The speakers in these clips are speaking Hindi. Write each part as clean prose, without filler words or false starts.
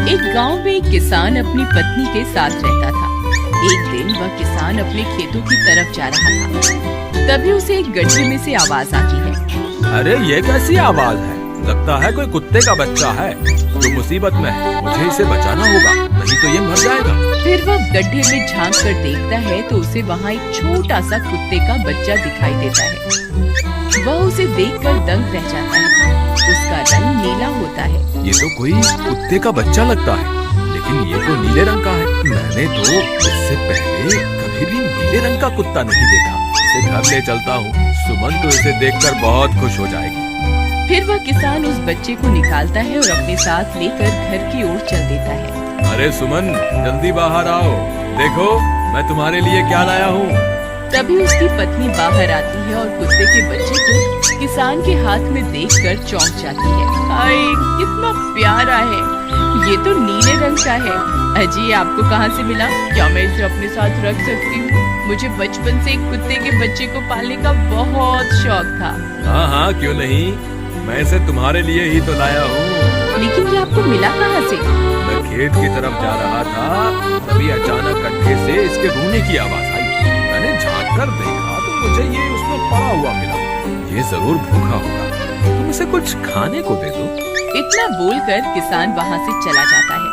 एक गांव में एक किसान अपनी पत्नी के साथ रहता था। एक दिन वह किसान अपने खेतों की तरफ जा रहा था। तभी उसे एक गड्ढे में से आवाज आती है। अरे ये कैसी आवाज है? लगता है कोई कुत्ते का बच्चा है जो मुसीबत में है। मुझे इसे बचाना होगा, नहीं तो ये मर जाएगा। फिर वह गड्ढे में झांक कर देखता है तो उसे वहाँ एक छोटा सा कुत्ते का बच्चा दिखाई देता है। वह उसे देखकर दंग रह जाता है। उसका रंग नीला होता है। ये तो कोई कुत्ते का बच्चा लगता है, लेकिन ये तो नीले रंग का है। मैंने तो इससे पहले कभी भी नीले रंग का कुत्ता नहीं देखा। इसे घर ले चलता हूँ। सुमन तो इसे देखकर बहुत खुश हो जाएगी। फिर वह किसान उस बच्चे को निकालता है और अपने साथ लेकर घर की ओर चल देता है। अरे सुमन, जल्दी बाहर आओ। देखो मैं तुम्हारे लिए क्या लाया हूँ। तभी उसकी पत्नी बाहर आती है और कुत्ते के बच्चे को किसान के हाथ में देखकर चौंक जाती है। हाय, कितना प्यारा है। ये तो नीले रंग का है। अजी, आपको कहाँ से मिला? क्या मैं इसे अपने साथ रख सकती हूँ? मुझे बचपन से एक कुत्ते के बच्चे को पालने का बहुत शौक था। हाँ हाँ, क्यों नहीं। मैं इसे तुम्हारे लिए ही तो लाया हूँ। लेकिन ये आपको मिला कहाँ से? मैं खेत की तरफ जा रहा था, तभी अचानक गड्ढे से इसके रोने की आवाज आई। मैंने झांक कर देखा तो मुझे ये उसमें पड़ा हुआ मिला। ये जरूर भूखा होगा, तुम इसे कुछ खाने को दे दो। इतना बोलकर किसान वहाँ से चला जाता है।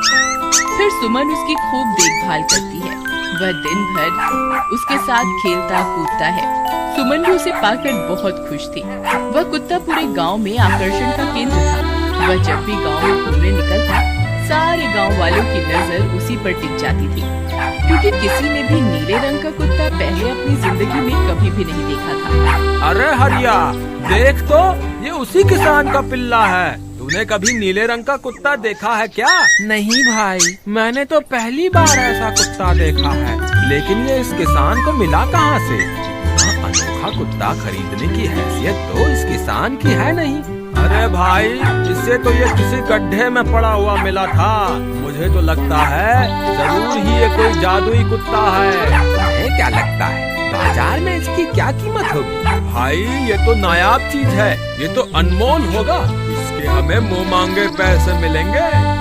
फिर सुमन उसकी खूब देखभाल करती है। वह दिन भर उसके साथ खेलता कूदता है। सुमन भी उसे पाकर बहुत खुश थी। वह कुत्ता पूरे गांव में आकर्षण का केंद्र था। वह जब भी गांव में घूमने निकलता, सारे गांव वालों की नजर उसी पर टिक जाती थी, क्योंकि किसी ने भी नीले रंग का कुत्ता पहले अपनी जिंदगी में कभी भी नहीं देखा था। अरे हरिया, देख तो, ये उसी किसान का पिल्ला है। तूने कभी नीले रंग का कुत्ता देखा है क्या? नहीं भाई, मैंने तो पहली बार ऐसा कुत्ता देखा है। लेकिन ये इस किसान को मिला कहाँ से? अनोखा कुत्ता खरीदने की हैसियत तो इस किसान की है नहीं। अरे भाई, इससे तो ये किसी गड्ढे में पड़ा हुआ मिला था। मुझे तो लगता है जरूर ही ये कोई जादुई कुत्ता है। तुम्हें क्या लगता है बाजार में इसकी क्या कीमत होगी? भाई, ये तो नायाब चीज है। ये तो अनमोल होगा। इसके हमें मुँह मांगे पैसे मिलेंगे।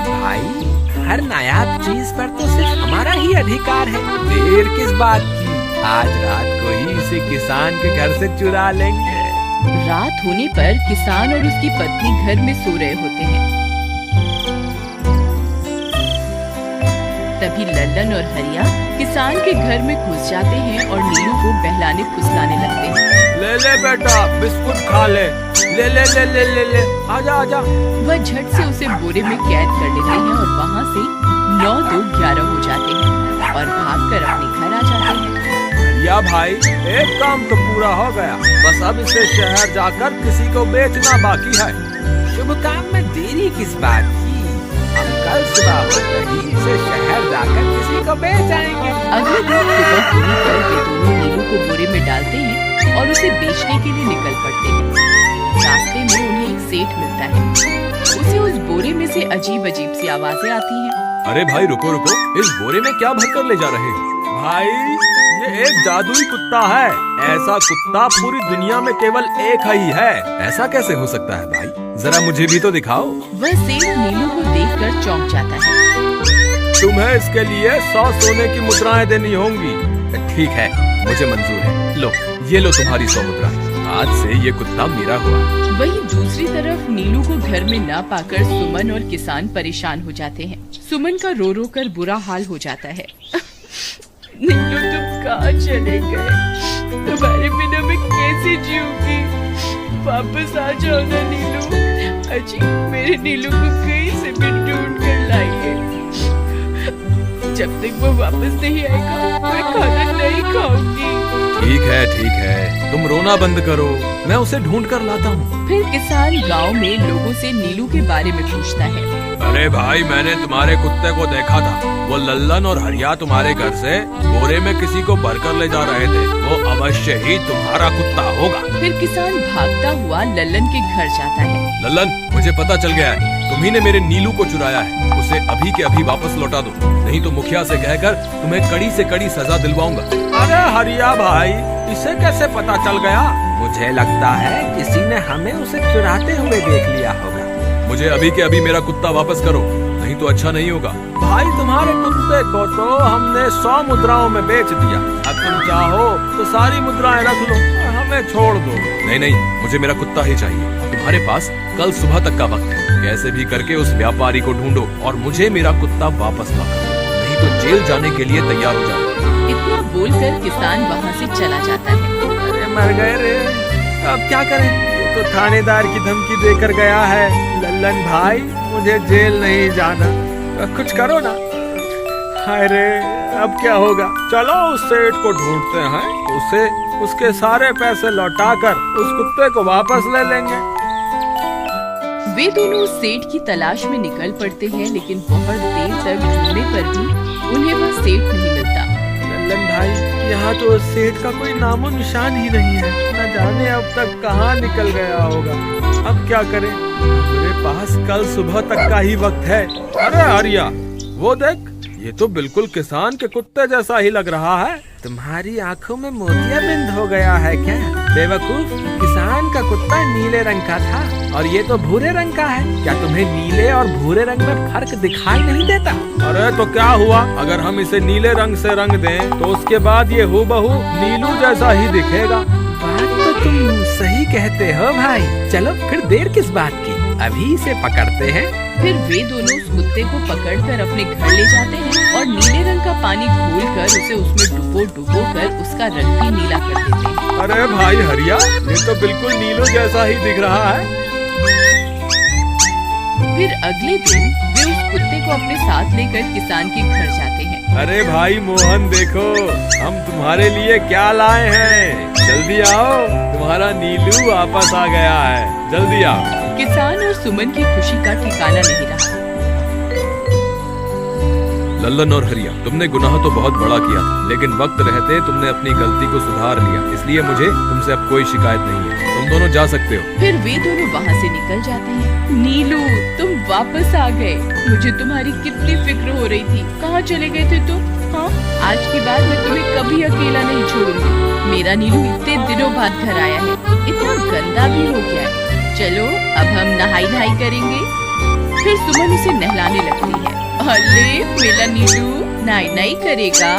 भाई, हर नायाब चीज पर तो सिर्फ हमारा ही अधिकार है। देर किस बात की? आज रात को ही इसे किसान के घर से चुरा लेंगे। रात होने पर किसान और उसकी पत्नी घर में सो रहे होते हैं। तभी लल्लन और हरिया किसान के घर में घुस जाते हैं और नीलू को बहलाने फुसलाने लगते हैं। ले ले बेटा, बिस्कुट खा ले। ले ले ले ले ले ले, आजा आजा। वह झट से उसे बोरे में कैद कर लेते हैं और वहाँ से 9 2 11 हो जाते हैं और भागकर अपने घर आ जाते हैं। या भाई, एक काम तो पूरा हो गया। बस अब इसे शहर जाकर किसी को बेचना बाकी है। शुभ काम में देरी किस बात की? हम कल सुबह होकर ही इसे शहर जाकर किसी को बेच आएंगे। अगले दिन सुबह होने पर वे दोनों नीलू को बोरे में डालते हैं और उसे बेचने के लिए निकल पड़ते हैं। रास्ते में उन्हें एक सेठ मिलता है। उसे उस बोरे में से अजीब अजीब सी आवाजें आती हैं। अरे भाई, रुको रुको, इस बोरे में क्या भरकर ले जा रहे हो? भाई, ये एक जादुई कुत्ता है। ऐसा कुत्ता पूरी दुनिया में केवल एक ही है। ऐसा कैसे हो सकता है भाई? जरा मुझे भी तो दिखाओ। वह सेठ नीलू को देखकर चौंक जाता है। तुम्हें इसके लिए 100 सोने की मुद्राएं देनी होंगी। ठीक है, मुझे मंजूर है। लो, ये लो तुम्हारी 100 मुद्राएं। आज से ये कुत्ता मेरा हुआ। वहीं दूसरी तरफ नीलू को घर में न पाकर सुमन और किसान परेशान हो जाते हैं। सुमन का रो रो कर बुरा हाल हो जाता है। नीलू, तुम कहाँ चले गए? तुम्हारे बिना मैं कैसे जीऊंगी? वापस आ जाओ ना नीलू। अजी, मेरे नीलू को कहीं से भी ढूंढ कर लाइए। जब तक वो वापस नहीं आएगा मैं खाना नहीं खाऊंगी। ठीक है, तुम रोना बंद करो, मैं उसे ढूंढ कर लाता हूँ। फिर किसान गांव में लोगों से नीलू के बारे में पूछता है। अरे भाई, मैंने तुम्हारे कुत्ते को देखा था। वो लल्लन और हरिया तुम्हारे घर से बोरे में किसी को भरकर ले जा रहे थे। वो अवश्य ही तुम्हारा कुत्ता होगा। फिर किसान भागता हुआ लल्लन के घर जाता है। लल्लन, मुझे पता चल गया है, तुम्ही ने मेरे नीलू को चुराया है। उसे अभी के अभी वापस लौटा दो, नहीं तो मुखिया से कहकर तुम्हें कड़ी से कड़ी सजा दिलवाऊंगा। अरे हरिया भाई, इसे कैसे पता चल गया? मुझे लगता है किसी ने हमें उसे चुराते हुए देख लिया होगा। मुझे अभी के अभी मेरा कुत्ता वापस करो, नहीं नहीं तो अच्छा नहीं होगा। भाई तुम्हारे कुत्ते को तो हमने 100 मुद्राओं में बेच दिया। अब तुम चाहो तो सारी मुद्राएं रख लो और हमें छोड़ दो। नहीं नहीं, मुझे मेरा कुत्ता ही चाहिए। तुम्हारे पास कल सुबह तक का वक्त है। कैसे भी करके उस व्यापारी को ढूंढो और मुझे मेरा कुत्ता वापस ला कर दो, नहीं तो जेल जाने के लिए तैयार हो जाओ। इतना बोलकर किसान वहाँ से चला जाता है। अरे मर गए रे, अब क्या करें? ये तो थानेदार की धमकी देकर गया है। लल्लन भाई, मुझे जेल नहीं जाना, कुछ करो ना। हाय रे, अब क्या होगा? चलो उस सेठ को ढूंढते हैं, उसे उसके सारे पैसे लौटाकर उस कुत्ते को वापस ले लेंगे। वे दोनों सेठ की तलाश में निकल पड़ते हैं, लेकिन बहुत देर तक ढूंढने पर भी उन्हें वह सेठ नहीं मिलता। लल्लन भाई, यहाँ तो उस सेठ का कोई नामो निशान ही नहीं है। न जाने अब तक कहाँ निकल गया होगा। अब क्या करें? मेरे पास कल सुबह तक का ही वक्त है। अरे आर्या, वो देख, ये तो बिल्कुल किसान के कुत्ते जैसा ही लग रहा है। तुम्हारी आंखों में मोतियाबिंद हो गया है क्या? बेवकूफ, किसान का कुत्ता नीले रंग का था और ये तो भूरे रंग का है। क्या तुम्हें नीले और भूरे रंग में फर्क दिखाई नहीं देता? अरे तो क्या हुआ, अगर हम इसे नीले रंग से रंग दें तो उसके बाद ये हूबहू नीलू जैसा ही दिखेगा। बात तो तुम सही कहते हो भाई। चलो फिर देर किस बात की, अभी इसे पकड़ते हैं। फिर वे दोनों उस कुत्ते को पकड़कर अपने घर ले जाते हैं और नीले रंग का पानी घोलकर उसे उसमें डुबो कर उसका रंग भी नीला कर देते हैं। अरे भाई हरिया, ये तो बिल्कुल नीलू जैसा ही दिख रहा है। फिर अगले दिन वे उस कुत्ते को अपने साथ लेकर किसान के घर जाते हैं। अरे भाई मोहन, देखो हम तुम्हारे लिए क्या लाए हैं। जल्दी आओ, तुम्हारा नीलू वापस आ गया है। जल्दी आओ। किसान और सुमन की खुशी का ठिकाना नहीं रहा। लल्लन और हरिया, तुमने गुनाह तो बहुत बड़ा किया था, लेकिन वक्त रहते तुमने अपनी गलती को सुधार लिया, इसलिए मुझे तुमसे अब कोई शिकायत नहीं है। तुम दोनों जा सकते हो। फिर वे दोनों वहाँ से निकल जाते हैं। नीलू, तुम वापस आ गए। मुझे तुम्हारी कितनी फिक्र हो रही थी। कहाँ चले गए थे तुम? हाँ, आज के बाद मैं तुम्हें कभी अकेला नहीं छोड़ूंगी। मेरा नीलू इतने दिनों बाद घर आया है, इतना गंदा भी हो गया है। चलो अब हम नहाई करेंगे। फिर सुमन उसे नहलाने लगती है। अरे मेरा नीलू नहाई करेगा,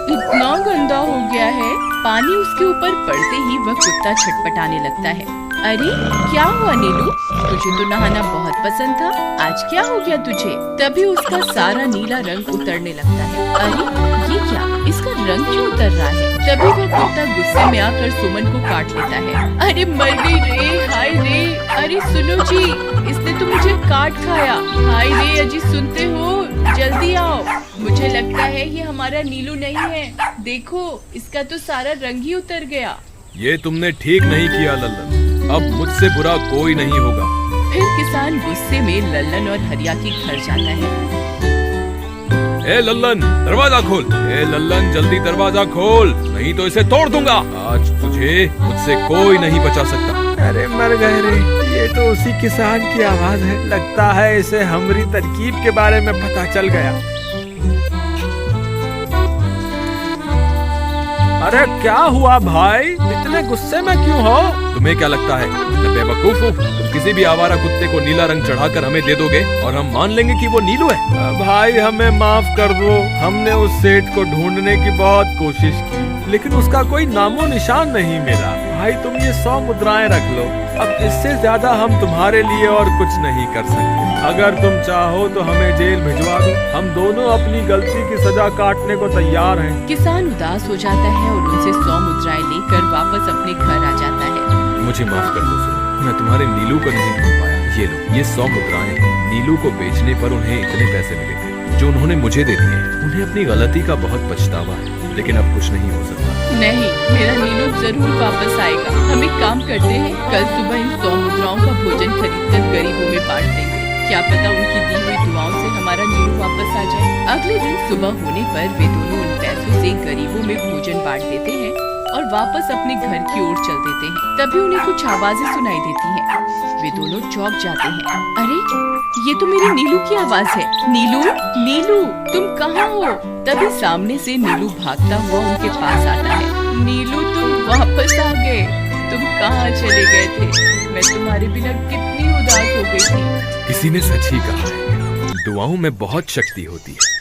इतना गंदा हो गया है। पानी उसके ऊपर पड़ते ही वह कुत्ता छटपटाने लगता है। अरे क्या हुआ नीलू, तुझे तो नहाना बहुत पसंद था, आज क्या हो गया तुझे? तभी उसका सारा नीला रंग उतरने लगता है। अरे ये क्या, इसका रंग क्यों उतर रहा है? तभी वह कुत्ता गुस्से में आकर सुमन को काट लेता है। अरे मर गई रे, हाय रे। अरे सुनो जी, इसने तो मुझे काट खाया। हाय रे अजी, सुनते हो? जल्दी आओ, मुझे लगता है ये हमारा नीलू नहीं है। देखो, इसका तो सारा रंग ही उतर गया। ये तुमने ठीक नहीं किया लल्लन, अब मुझसे बुरा कोई नहीं होगा। फिर किसान गुस्से में लल्लन और हरिया के घर जाता है। ए लल्लन, दरवाजा खोल। ए लल्लन, जल्दी दरवाजा खोल, नहीं तो इसे तोड़ दूंगा। आज तुझे मुझसे कोई नहीं बचा सकता। अरे मर गए रे, ये तो उसी किसान की आवाज है। लगता है इसे हमारी तरकीब के बारे में पता चल गया। अरे क्या हुआ भाई, इतने गुस्से में क्यों हो? तुम्हें क्या लगता है मैं बेवकूफ हूँ? तुम किसी भी आवारा कुत्ते को नीला रंग चढ़ाकर हमें दे दोगे और हम मान लेंगे कि वो नीलू है? भाई हमें माफ कर दो, हमने उस सेठ को ढूंढने की बहुत कोशिश की, लेकिन उसका कोई नामो निशान नहीं मिला। भाई तुम ये 100 मुद्राएं रख लो, अब इससे ज्यादा हम तुम्हारे लिए और कुछ नहीं कर सकते। अगर तुम चाहो तो हमें जेल भिजवा दो, हम दोनों अपनी गलती की सजा काटने को तैयार हैं। किसान उदास हो जाता है और उनसे 100 मुद्राएं लेकर वापस अपने घर आ जाता है। मुझे माफ कर दो सुमन, मैं तुम्हारे नीलू को नहीं ढूंढ पाया। ये लो, ये 100 मुद्राएं हैं। नीलू को बेचने पर उन्हें इतने पैसे मिले थे जो उन्होंने मुझे दे दिए। उन्हें अपनी गलती का बहुत पछतावा है, लेकिन अब कुछ नहीं हो सकता। नहीं, मेरा नीलू जरूर वापस आएगा। हम एक काम करते हैं, कल सुबह इन 100 मुद्राओं का भोजन खरीदकर गरीबों में बांट देंगे। क्या पता उनकी दी हुई दुआओं से हमारा नीलू वापस आ जाए। अगले दिन सुबह होने पर वे दोनों उन पैसों से गरीबों में भोजन बांट देते हैं और वापस अपने घर की ओर चल देते हैं। तभी उन्हें कुछ आवाजें सुनाई देती हैं। वे दोनों चौंक जाते हैं। अरे ये तो मेरी नीलू की आवाज है। नीलू, नीलू तुम कहाँ हो? तभी सामने से नीलू भागता हुआ उनके पास आता है। नीलू तुम वापस आ गए, तुम कहाँ चले गए थे? मैं तुम्हारे बिना कितनी उदास हो गई थी। किसी ने सच ही कहा है, दुआओं में बहुत शक्ति होती है।